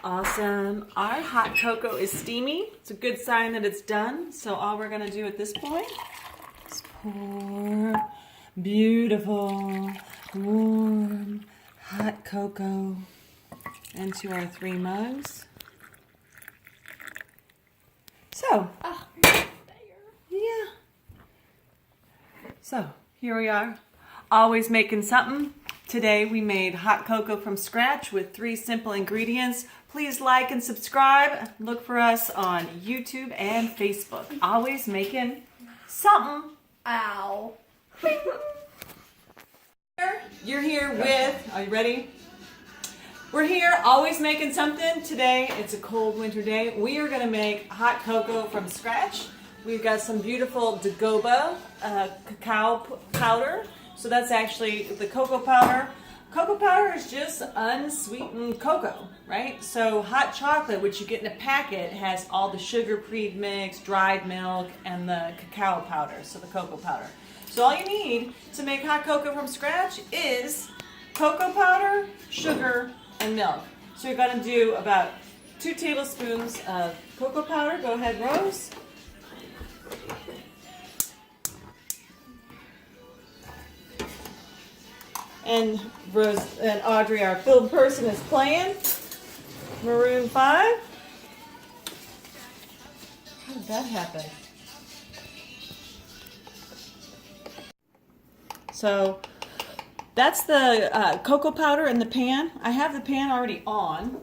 Awesome. Our hot cocoa is steamy. It's a good sign that it's done. So all we're going to do at this point is pour beautiful, warm, hot cocoa into our 3 mugs. So, yeah. So, here we are. Always making something. Today we made hot cocoa from scratch with 3 simple ingredients. Please like and subscribe. Look for us on YouTube and Facebook. Always making something. Ow. You're here with, are you ready? We're here, always making something. Today, it's a cold winter day. We are gonna make hot cocoa from scratch. We've got some beautiful Dagoba cacao powder. So that's actually the cocoa powder. Cocoa powder is just unsweetened cocoa, right? So hot chocolate, which you get in a packet, has all the sugar pre-mixed, dried milk, and the cacao powder, so the cocoa powder. So all you need to make hot cocoa from scratch is cocoa powder, sugar, and milk. So you're gonna do about 2 tablespoons of cocoa powder. Go ahead, Rose. And Rose and Audrey, our film person, is playing Maroon 5. How did that happen? So that's the cocoa powder in the pan. I have the pan already on.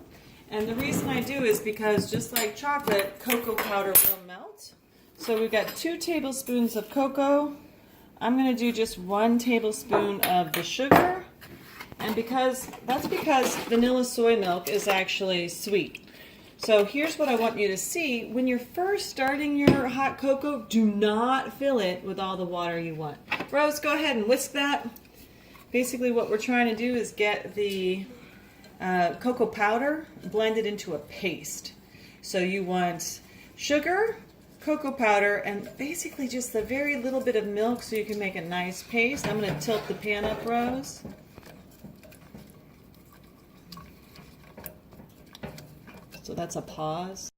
And the reason I do is because just like chocolate, cocoa powder will melt. So we've got 2 tablespoons of cocoa. I'm going to do just 1 tablespoon of the sugar, and that's because vanilla soy milk is actually sweet. So here's what I want you to see. When you're first starting your hot cocoa, do not fill it with all the water you want. Rose, go ahead and whisk that. Basically what we're trying to do is get the cocoa powder blended into a paste. So you want sugar, cocoa powder, and basically just a very little bit of milk so you can make a nice paste. I'm going to tilt the pan up, Rose. So that's a pause.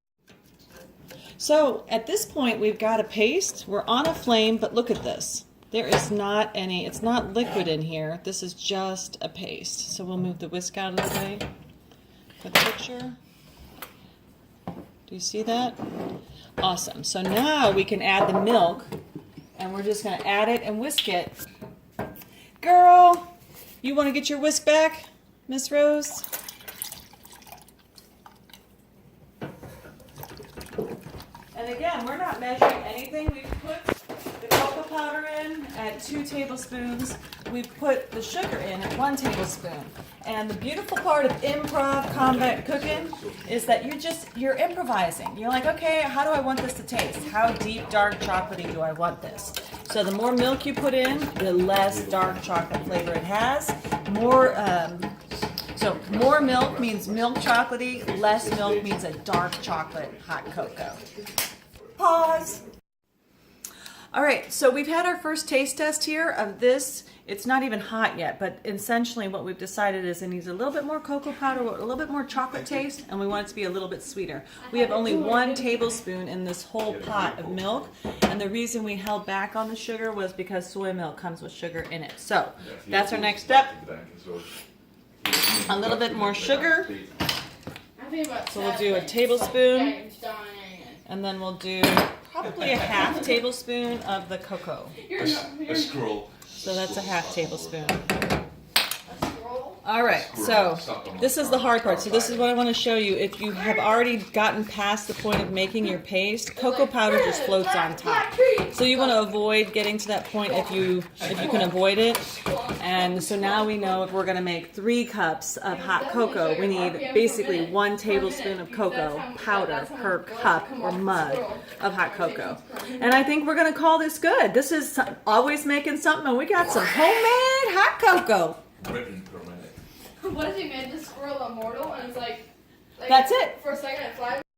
So at this point we've got a paste. We're on a flame, but look at this. There is not any, it's not liquid in here. This is just a paste. So we'll move the whisk out of the way for the picture. Do you see that? Awesome. So now we can add the milk, and we're just going to add it and whisk it. Girl, you want to get your whisk back, Miss Rose? And again, we're not measuring anything. We've put the cocoa powder in at 2 tablespoons. We've put the sugar in at 1 tablespoon. And the beautiful part of improv combat cooking is that you're improvising. You're like, okay, how do I want this to taste? How deep, dark, chocolatey do I want this? So the more milk you put in, the less dark chocolate flavor it has. So more milk means milk chocolatey, less milk means a dark chocolate hot cocoa. Pause. All right, so we've had our first taste test here of this. It's not even hot yet, but essentially what we've decided is it needs a little bit more cocoa powder, a little bit more chocolate taste, and we want it to be a little bit sweeter. We have only 1 tablespoon in this whole pot of milk, and the reason we held back on the sugar was because soy milk comes with sugar in it. So that's our next step. A little bit more sugar. So we'll do a tablespoon, and then we'll do probably a half tablespoon of the cocoa. A scroll. So that's a half tablespoon. All right, so this is the hard part. So this is what I want to show you. If you have already gotten past the point of making your paste, cocoa powder just floats on top. So you want to avoid getting to that point if you can avoid it. And so now we know if we're going to make 3 cups of hot cocoa, we need basically 1 tablespoon of cocoa powder per cup or mug of hot cocoa. And I think we're going to call this good. This is Always Making Something, and we got some homemade hot cocoa. Written per minute. What if you made the squirrel immortal and it's like That's it. For a second it flies?